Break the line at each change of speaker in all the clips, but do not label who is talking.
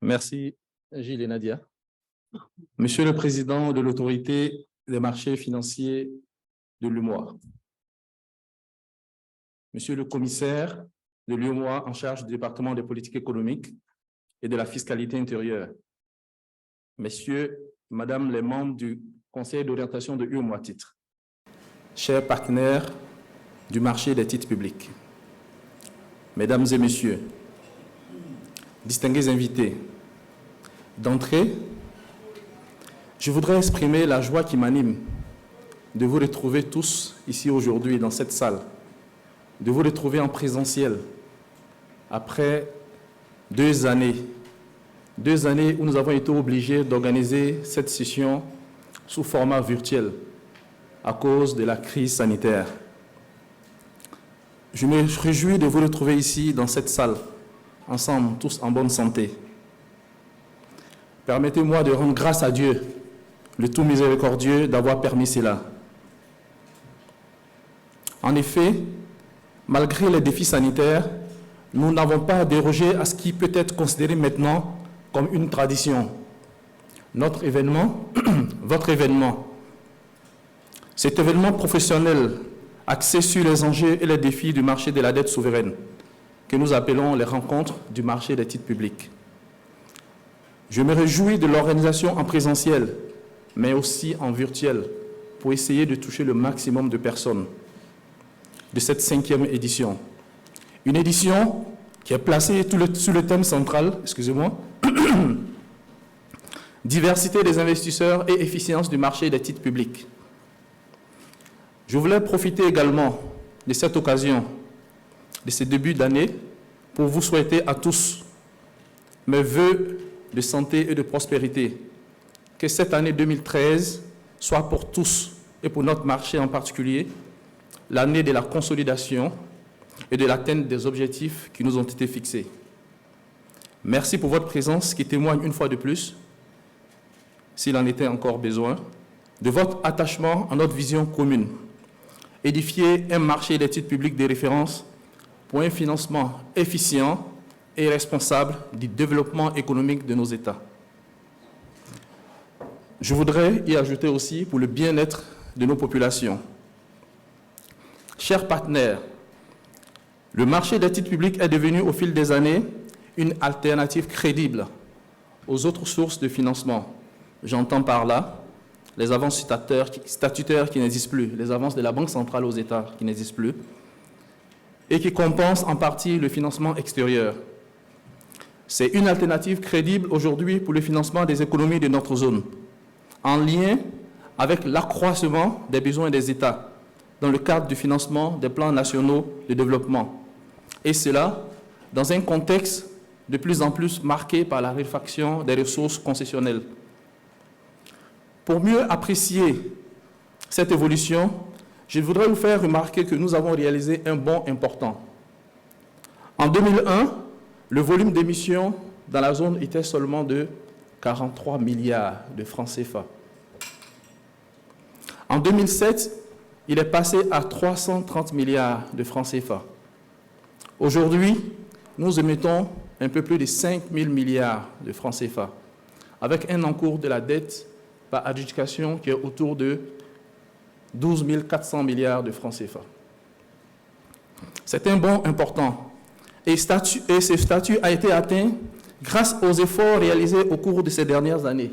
Merci, Gilles et Nadia. Monsieur le Président de l'Autorité des marchés financiers de l'UEMOA, Monsieur le Commissaire de l'UEMOA en charge du département des politiques économiques et de la fiscalité intérieure, Messieurs, Madame les membres du Conseil d'orientation de l'UEMOA Titres, chers partenaires du marché des titres publics, Mesdames et Messieurs, distingués invités, d'entrée, je voudrais exprimer la joie qui m'anime de vous retrouver tous ici aujourd'hui dans cette salle, de vous retrouver en présentiel après 2 années où nous avons été obligés d'organiser cette session sous format virtuel à cause de la crise sanitaire. Je me réjouis de vous retrouver ici dans cette salle, ensemble, tous en bonne santé. Permettez-moi de rendre grâce à Dieu, le tout miséricordieux, d'avoir permis cela. En effet, malgré les défis sanitaires, nous n'avons pas dérogé à ce qui peut être considéré maintenant comme une tradition. Notre événement, votre événement, cet événement professionnel axé sur les enjeux et les défis du marché de la dette souveraine, que nous appelons les rencontres du marché des titres publics. Je me réjouis de l'organisation en présentiel, mais aussi en virtuel, pour essayer de toucher le maximum de personnes de cette 5e édition. Une édition qui est placée sous le thème central, diversité des investisseurs et efficience du marché des titres publics. Je voulais profiter également de cette occasion, de ce début d'année, pour vous souhaiter à tous mes vœux de santé et de prospérité. Que cette année 2013 soit pour tous et pour notre marché en particulier l'année de la consolidation et de l'atteinte des objectifs qui nous ont été fixés. Merci pour votre présence qui témoigne une fois de plus, s'il en était encore besoin, de votre attachement à notre vision commune. Édifier un marché des titres publics de référence pour un financement efficient et responsable du développement économique de nos États. Je voudrais y ajouter aussi pour le bien-être de nos populations. Chers partenaires, le marché des titres publics est devenu au fil des années une alternative crédible aux autres sources de financement. J'entends par là les avances statutaires qui n'existent plus, les avances de la Banque centrale aux États qui n'existent plus, et qui compensent en partie le financement extérieur. C'est une alternative crédible aujourd'hui pour le financement des économies de notre zone, en lien avec l'accroissement des besoins des États dans le cadre du financement des plans nationaux de développement. Et cela dans un contexte de plus en plus marqué par la raréfaction des ressources concessionnelles. Pour mieux apprécier cette évolution, je voudrais vous faire remarquer que nous avons réalisé un bond important. En 2001, le volume d'émissions dans la zone était seulement de 43 milliards de francs CFA. En 2007, il est passé à 330 milliards de francs CFA. Aujourd'hui, nous émettons un peu plus de 5 000 milliards de francs CFA, avec un encours de la dette par adjudication qui est autour de 12 400 milliards de francs CFA. C'est un bond important. Et ce statut a été atteint grâce aux efforts réalisés au cours de ces dernières années,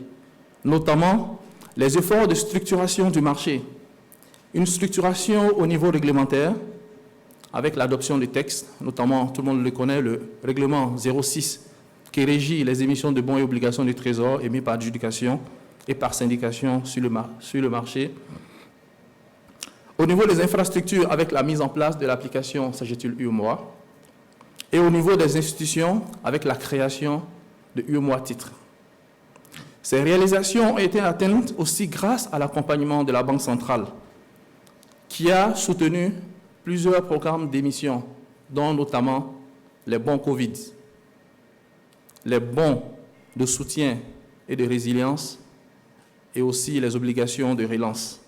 notamment les efforts de structuration du marché, une structuration au niveau réglementaire, avec l'adoption des textes, notamment, tout le monde le connaît, le règlement 06 qui régit les émissions de bons et obligations du Trésor émis par adjudication et par syndication sur le marché. Au niveau des infrastructures, avec la mise en place de l'application Sagetul UEMOA, et au niveau des institutions, avec la création de UEMOA Titres. Ces réalisations ont été atteintes aussi grâce à l'accompagnement de la Banque centrale, qui a soutenu plusieurs programmes d'émission, dont notamment les bons Covid, les bons de soutien et de résilience, et aussi les obligations de relance.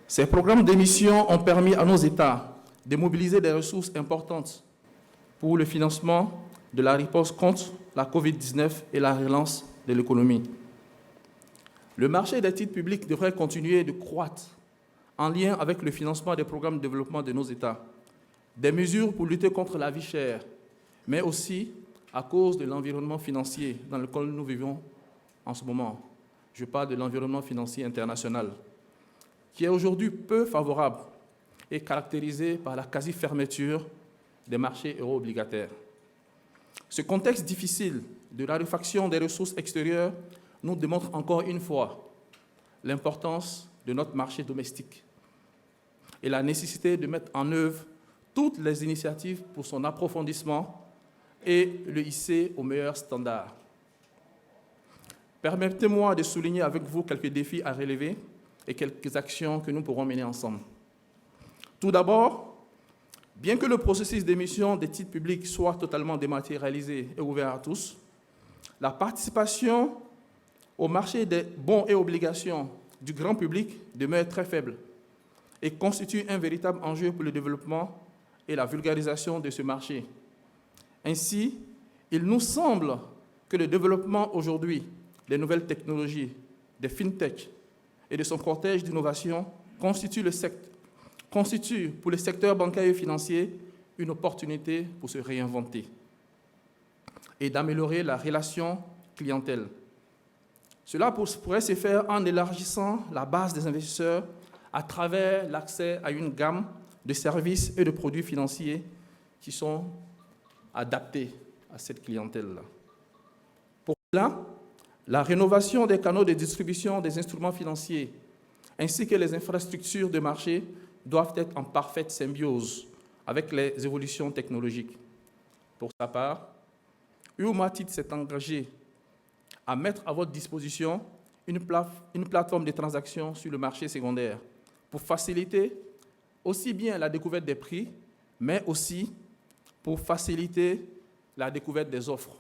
Ces programmes d'émission ont permis à nos États de mobiliser des ressources importantes pour le financement de la riposte contre la COVID-19 et la relance de l'économie. Le marché des titres publics devrait continuer de croître en lien avec le financement des programmes de développement de nos États, des mesures pour lutter contre la vie chère, mais aussi à cause de l'environnement financier dans lequel nous vivons en ce moment. Je parle de l'environnement financier international, qui est aujourd'hui peu favorable et caractérisé par la quasi-fermeture des marchés euro-obligataires. Ce contexte difficile de raréfaction des ressources extérieures nous démontre encore une fois l'importance de notre marché domestique et la nécessité de mettre en œuvre toutes les initiatives pour son approfondissement et le hisser aux meilleurs standards. Permettez-moi de souligner avec vous quelques défis à relever et quelques actions que nous pourrons mener ensemble. Tout d'abord, bien que le processus d'émission des titres publics soit totalement dématérialisé et ouvert à tous, la participation au marché des bons et obligations du grand public demeure très faible et constitue un véritable enjeu pour le développement et la vulgarisation de ce marché. Ainsi, il nous semble que le développement aujourd'hui des nouvelles technologies, des fintech et de son cortège d'innovation constitue pour le secteur bancaire et financier une opportunité pour se réinventer et d'améliorer la relation clientèle. Cela pourrait se faire en élargissant la base des investisseurs à travers l'accès à une gamme de services et de produits financiers qui sont adaptés à cette clientèle-là. Pour cela, la rénovation des canaux de distribution des instruments financiers ainsi que les infrastructures de marché doivent être en parfaite symbiose avec les évolutions technologiques. Pour sa part, UOMATID s'est engagé à mettre à votre disposition une plateforme de transactions sur le marché secondaire pour faciliter aussi bien la découverte des prix, mais aussi pour faciliter la découverte des offres,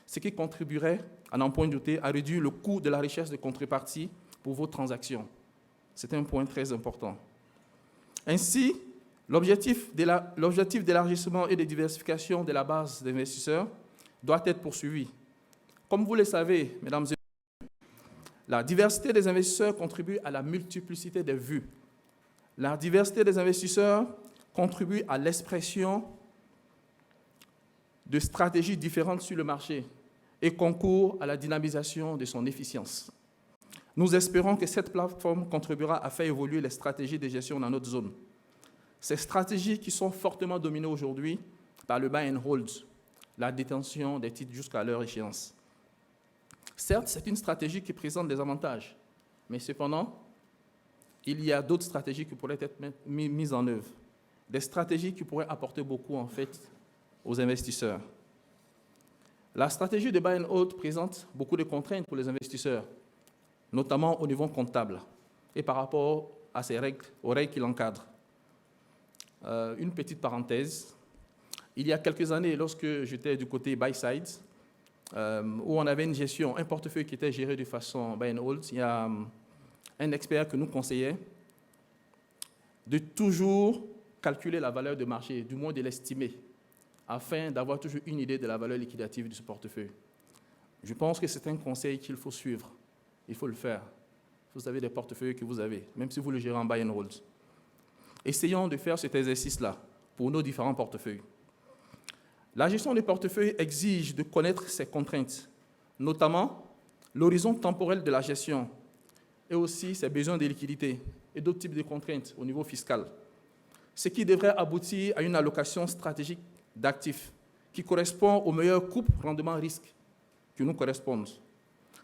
ce qui contribuerait, à n'en point douter, à réduire le coût de la recherche de contrepartie pour vos transactions. C'est un point très important. Ainsi, l'objectif d'élargissement et de diversification de la base d'investisseurs doit être poursuivi. Comme vous le savez, mesdames et messieurs, la diversité des investisseurs contribue à la multiplicité des vues. La diversité des investisseurs contribue à l'expression de stratégies différentes sur le marché et concourt à la dynamisation de son efficience. Nous espérons que cette plateforme contribuera à faire évoluer les stratégies de gestion dans notre zone. Ces stratégies qui sont fortement dominées aujourd'hui par le buy and hold, la détention des titres jusqu'à leur échéance. Certes, c'est une stratégie qui présente des avantages, mais cependant, il y a d'autres stratégies qui pourraient être mises en œuvre, des stratégies qui pourraient apporter beaucoup en fait aux investisseurs. La stratégie de buy and hold présente beaucoup de contraintes pour les investisseurs, notamment au niveau comptable et par rapport à aux règles qui l'encadrent. Une petite parenthèse, il y a quelques années, lorsque j'étais du côté buy-side, où on avait une gestion, un portefeuille qui était géré de façon buy and hold, il y a un expert que nous conseillait de toujours calculer la valeur de marché, du moins de l'estimer, afin d'avoir toujours une idée de la valeur liquidative de ce portefeuille. Je pense que c'est un conseil qu'il faut suivre. Il faut le faire. Vous avez des portefeuilles que vous avez, même si vous le gérez en buy and hold. Essayons de faire cet exercice-là pour nos différents portefeuilles. La gestion des portefeuilles exige de connaître ses contraintes, notamment l'horizon temporel de la gestion et aussi ses besoins de liquidité et d'autres types de contraintes au niveau fiscal, ce qui devrait aboutir à une allocation stratégique d'actifs qui correspond au meilleur couple rendement-risque qui nous correspondent.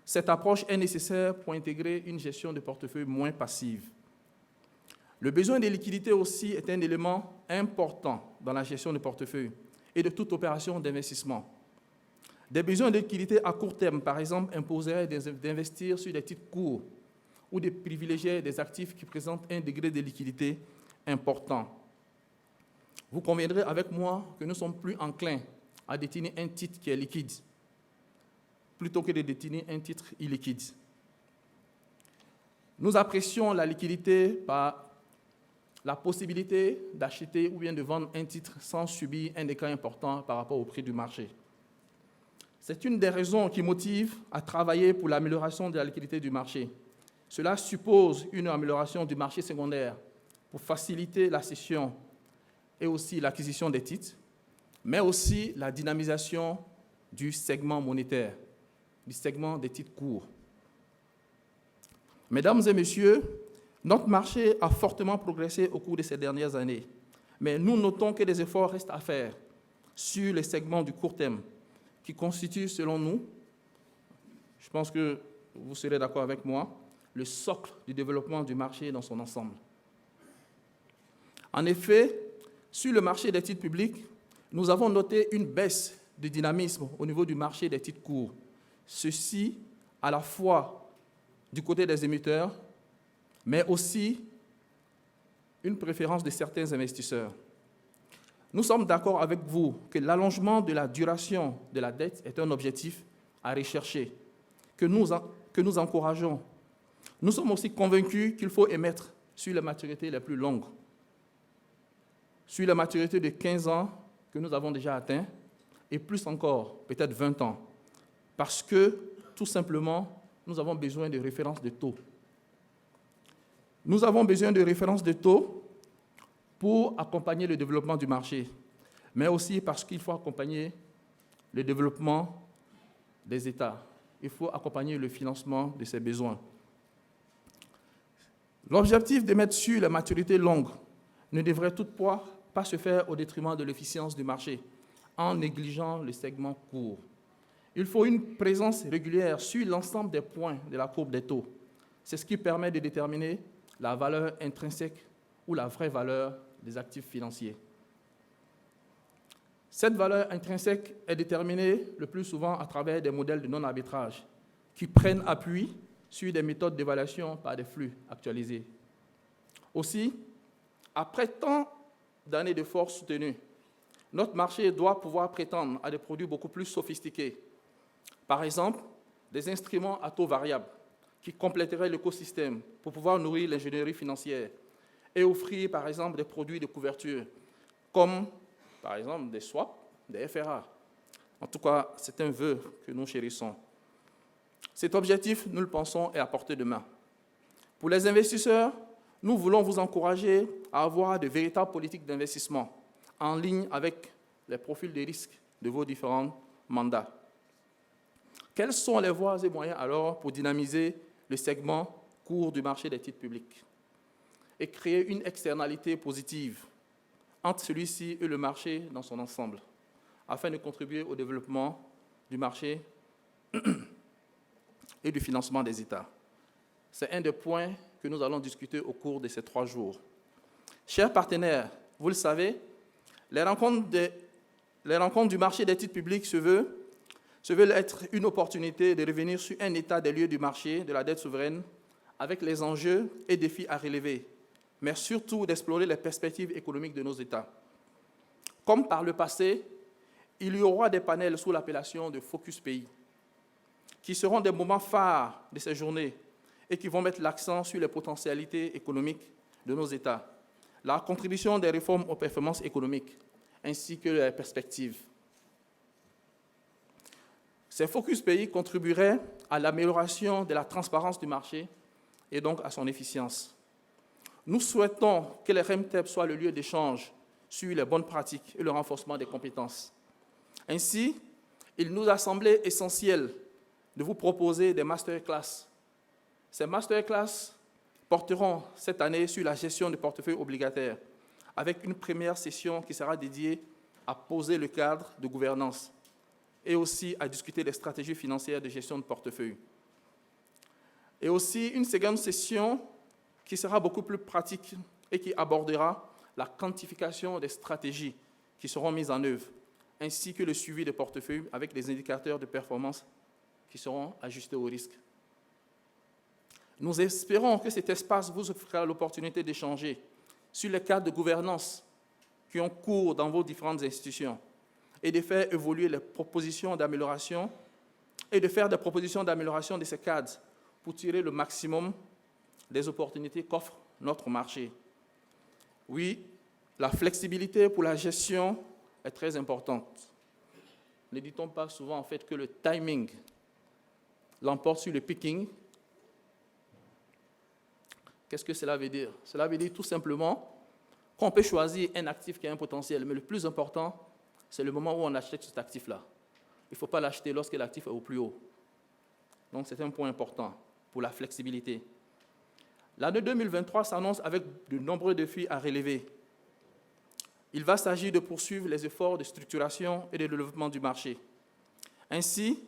Cette approche est nécessaire pour intégrer une gestion de portefeuille moins passive. Le besoin de liquidité aussi est un élément important dans la gestion de portefeuille et de toute opération d'investissement. Des besoins de liquidité à court terme, par exemple, imposeraient d'investir sur des titres courts ou de privilégier des actifs qui présentent un degré de liquidité important. Vous conviendrez avec moi que nous sommes plus enclins à détenir un titre qui est liquide plutôt que de détenir un titre illiquide. Nous apprécions la liquidité par la possibilité d'acheter ou bien de vendre un titre sans subir un écart important par rapport au prix du marché. C'est une des raisons qui motive à travailler pour l'amélioration de la liquidité du marché. Cela suppose une amélioration du marché secondaire pour faciliter la cession et aussi l'acquisition des titres, mais aussi la dynamisation du segment monétaire, du segment des titres courts. Mesdames et messieurs, notre marché a fortement progressé au cours de ces dernières années, mais nous notons que des efforts restent à faire sur les segments du court terme, qui constituent, selon nous, je pense que vous serez d'accord avec moi, le socle du développement du marché dans son ensemble. En effet, sur le marché des titres publics, nous avons noté une baisse de dynamisme au niveau du marché des titres courts. Ceci à la fois du côté des émetteurs, mais aussi une préférence de certains investisseurs. Nous sommes d'accord avec vous que l'allongement de la duration de la dette est un objectif à rechercher, que nous encourageons. Nous sommes aussi convaincus qu'il faut émettre sur les maturités les plus longues, sur la maturité de 15 ans que nous avons déjà atteint, et plus encore, peut-être 20 ans, parce que, tout simplement, nous avons besoin de références de taux. Nous avons besoin de références de taux pour accompagner le développement du marché, mais aussi parce qu'il faut accompagner le développement des États. Il faut accompagner le financement de ces besoins. L'objectif de mettre sur la maturité longue ne devrait toutefois pas se faire au détriment de l'efficience du marché, en négligeant le segment court. Il faut une présence régulière sur l'ensemble des points de la courbe des taux. C'est ce qui permet de déterminer la valeur intrinsèque ou la vraie valeur des actifs financiers. Cette valeur intrinsèque est déterminée le plus souvent à travers des modèles de non-arbitrage qui prennent appui sur des méthodes d'évaluation par des flux actualisés. Aussi, après tant d'années d'efforts soutenus, notre marché doit pouvoir prétendre à des produits beaucoup plus sophistiqués. Par exemple, des instruments à taux variable qui compléteraient l'écosystème pour pouvoir nourrir l'ingénierie financière et offrir, par exemple, des produits de couverture, comme, par exemple, des swaps, des FRA. En tout cas, c'est un vœu que nous chérissons. Cet objectif, nous le pensons, est à portée de main. Pour les investisseurs, nous voulons vous encourager à avoir de véritables politiques d'investissement en ligne avec les profils de risque de vos différents mandats. Quelles sont les voies et moyens alors pour dynamiser le segment court du marché des titres publics et créer une externalité positive entre celui-ci et le marché dans son ensemble, afin de contribuer au développement du marché et du financement des États? C'est un des points que nous allons discuter au cours de ces 3 jours. Chers partenaires, vous le savez, les rencontres du marché des titres publics se veulent être une opportunité de revenir sur un état des lieux du marché de la dette souveraine avec les enjeux et défis à relever, mais surtout d'explorer les perspectives économiques de nos États. Comme par le passé, il y aura des panels sous l'appellation de Focus Pays, qui seront des moments phares de ces journées et qui vont mettre l'accent sur les potentialités économiques de nos États, la contribution des réformes aux performances économiques, ainsi que les perspectives. Ces Focus Pays contribueraient à l'amélioration de la transparence du marché et donc à son efficience. Nous souhaitons que les REMTEP soient le lieu d'échange sur les bonnes pratiques et le renforcement des compétences. Ainsi, il nous a semblé essentiel de vous proposer des masterclass. Ces masterclass porteront cette année sur la gestion des portefeuilles obligataires, avec une première session qui sera dédiée à poser le cadre de gouvernance et aussi à discuter des stratégies financières de gestion de portefeuille. Et aussi une seconde session qui sera beaucoup plus pratique et qui abordera la quantification des stratégies qui seront mises en œuvre, ainsi que le suivi des portefeuilles avec des indicateurs de performance qui seront ajustés au risque. Nous espérons que cet espace vous offrira l'opportunité d'échanger sur les cadres de gouvernance qui ont cours dans vos différentes institutions et de faire évoluer les propositions d'amélioration et de faire des propositions d'amélioration de ces cadres pour tirer le maximum des opportunités qu'offre notre marché. Oui, la flexibilité pour la gestion est très importante. ne dit-on pas souvent en fait que le timing l'emporte sur le picking? Qu'est-ce que cela veut dire? Cela veut dire tout simplement qu'on peut choisir un actif qui a un potentiel, mais le plus important, c'est le moment où on achète cet actif-là. Il ne faut pas l'acheter lorsque l'actif est au plus haut. Donc c'est un point important pour la flexibilité. L'année 2023 s'annonce avec de nombreux défis à relever. Il va s'agir de poursuivre les efforts de structuration et de développement du marché. Ainsi,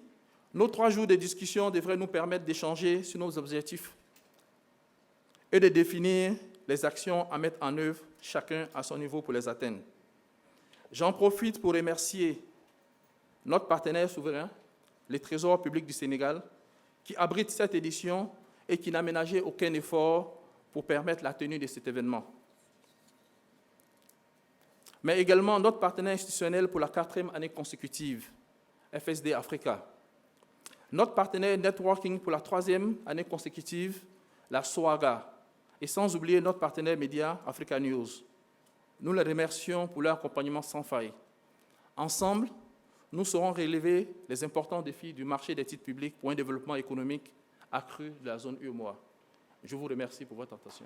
nos 3 jours de discussion devraient nous permettre d'échanger sur nos objectifs et de définir les actions à mettre en œuvre, chacun à son niveau pour les atteindre. J'en profite pour remercier notre partenaire souverain, le Trésor public du Sénégal, qui abrite cette édition et qui n'a ménagé aucun effort pour permettre la tenue de cet événement. Mais également notre partenaire institutionnel pour la 4e année consécutive, FSD Africa. Notre partenaire networking pour la 3e année consécutive, la SOAGA. Et sans oublier notre partenaire média, Africa News. Nous les remercions pour leur accompagnement sans faille. Ensemble, nous saurons relever les importants défis du marché des titres publics pour un développement économique accru de la zone UEMOA. Je vous remercie pour votre attention.